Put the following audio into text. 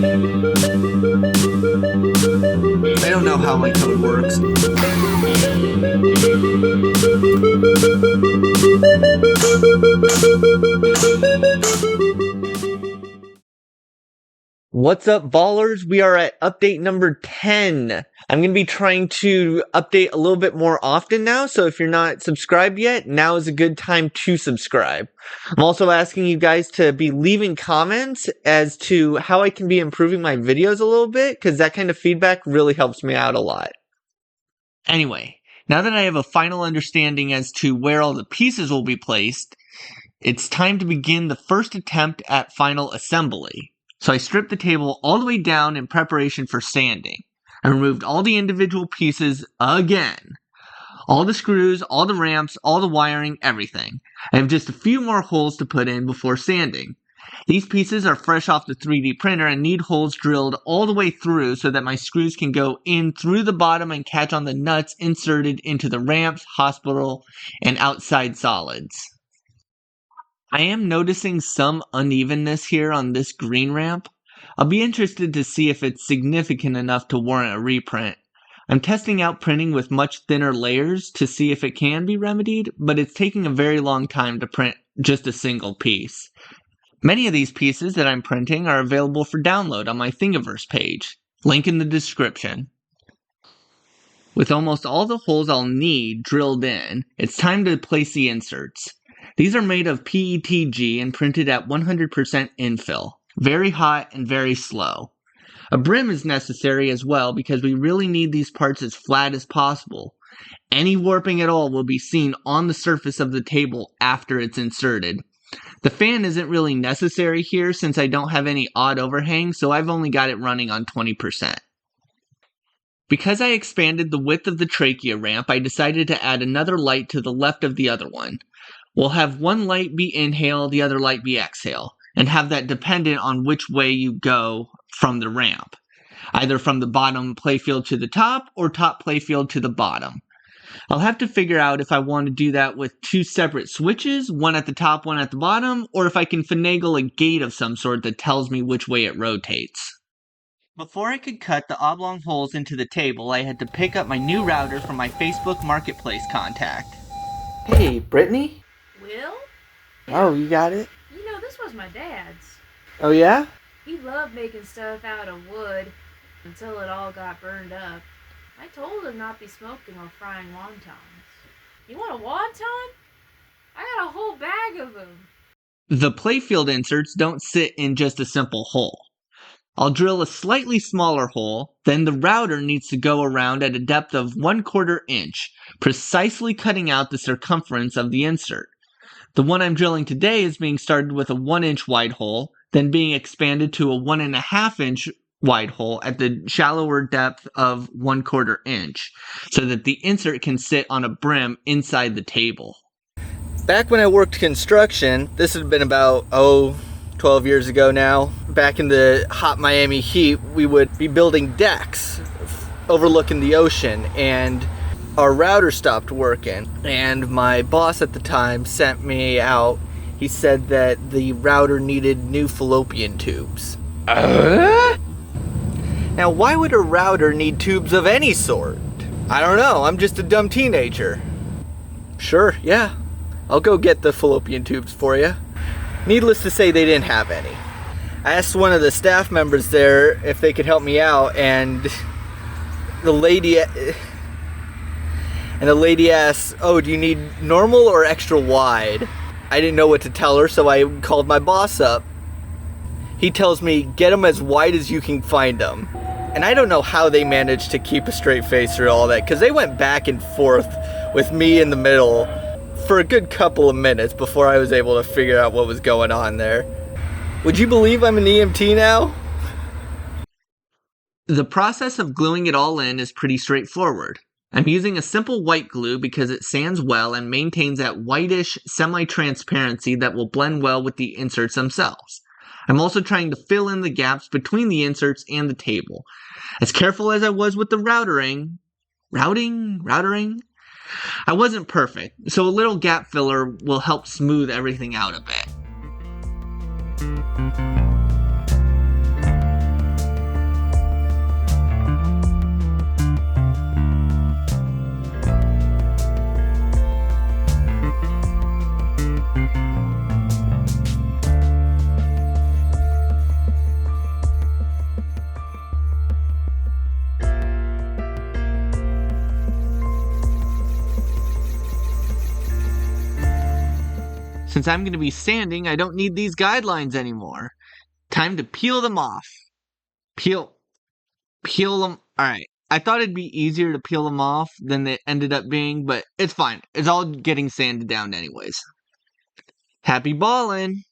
I don't know how my code works. What's up, ballers? We are at update number 10. I'm going to be trying to update a little bit more often now, so if you're not subscribed yet, now is a good time to subscribe. I'm also asking you guys to be leaving comments as to how I can be improving my videos a little bit, because that kind of feedback really helps me out a lot. Anyway, now that I have a final understanding as to where all the pieces will be placed, it's time to begin the first attempt at final assembly. So I stripped the table all the way down in preparation for sanding. I removed all the individual pieces again. All the screws, all the ramps, all the wiring, everything. I have just a few more holes to put in before sanding. These pieces are fresh off the 3D printer and need holes drilled all the way through so that my screws can go in through the bottom and catch on the nuts inserted into the ramps, hospital, and outside solids. I am noticing some unevenness here on this green ramp. I'll be interested to see if it's significant enough to warrant a reprint. I'm testing out printing with much thinner layers to see if it can be remedied, but it's taking a very long time to print just a single piece. Many of these pieces that I'm printing are available for download on my Thingiverse page. Link in the description. With almost all the holes I'll need drilled in, it's time to place the inserts. These are made of PETG and printed at 100% infill. Very hot and very slow. A brim is necessary as well because we really need these parts as flat as possible. Any warping at all will be seen on the surface of the table after it's inserted. The fan isn't really necessary here since I don't have any odd overhang, so I've only got it running on 20%. Because I expanded the width of the trachea ramp, I decided to add another light to the left of the other one. We'll have one light be inhale, the other light be exhale, and have that dependent on which way you go from the ramp. Either from the bottom playfield to the top, or top playfield to the bottom. I'll have to figure out if I want to do that with two separate switches, one at the top, one at the bottom, or if I can finagle a gate of some sort that tells me which way it rotates. Before I could cut the oblong holes into the table, I had to pick up my new router from my Facebook Marketplace contact. Hey, Brittany? Will? Oh, you got it? You know, this was my dad's. Oh, yeah? He loved making stuff out of wood until it all got burned up. I told him not to be smoking or frying wontons. You want a wonton? I got a whole bag of them. The playfield inserts don't sit in just a simple hole. I'll drill a slightly smaller hole, then the router needs to go around at a depth of 1/4 inch, precisely cutting out the circumference of the insert. The one I'm drilling today is being started with a 1-inch wide hole, then being expanded to a 1.5 inch wide hole at the shallower depth of 1/4 inch, so that the insert can sit on a brim inside the table. Back when I worked construction, this had been about, 12 years ago now. Back in the hot Miami heat, we would be building decks overlooking the ocean, and our router stopped working, and my boss at the time sent me out. He said that the router needed new fallopian tubes. Now, why would a router need tubes of any sort? I don't know, I'm just a dumb teenager. Sure, yeah, I'll go get the fallopian tubes for you. Needless to say, they didn't have any. I asked one of the staff members there if they could help me out, and the lady asked, "Oh, do you need normal or extra wide?" I didn't know what to tell her, so I called my boss up. He tells me, "Get them as wide as you can find them." And I don't know how they managed to keep a straight face through all that, because they went back and forth with me in the middle for a good couple of minutes before I was able to figure out what was going on there. Would you believe I'm an EMT now? The process of gluing it all in is pretty straightforward. I'm using a simple white glue because it sands well and maintains that whitish semi-transparency that will blend well with the inserts themselves. I'm also trying to fill in the gaps between the inserts and the table. As careful as I was with the routing, I wasn't perfect, so a little gap filler will help smooth everything out a bit. Since I'm going to be sanding, I don't need these guidelines anymore. Time to peel them off. Peel them. Alright. I thought it'd be easier to peel them off than it ended up being, but it's fine. It's all getting sanded down anyways. Happy ballin'!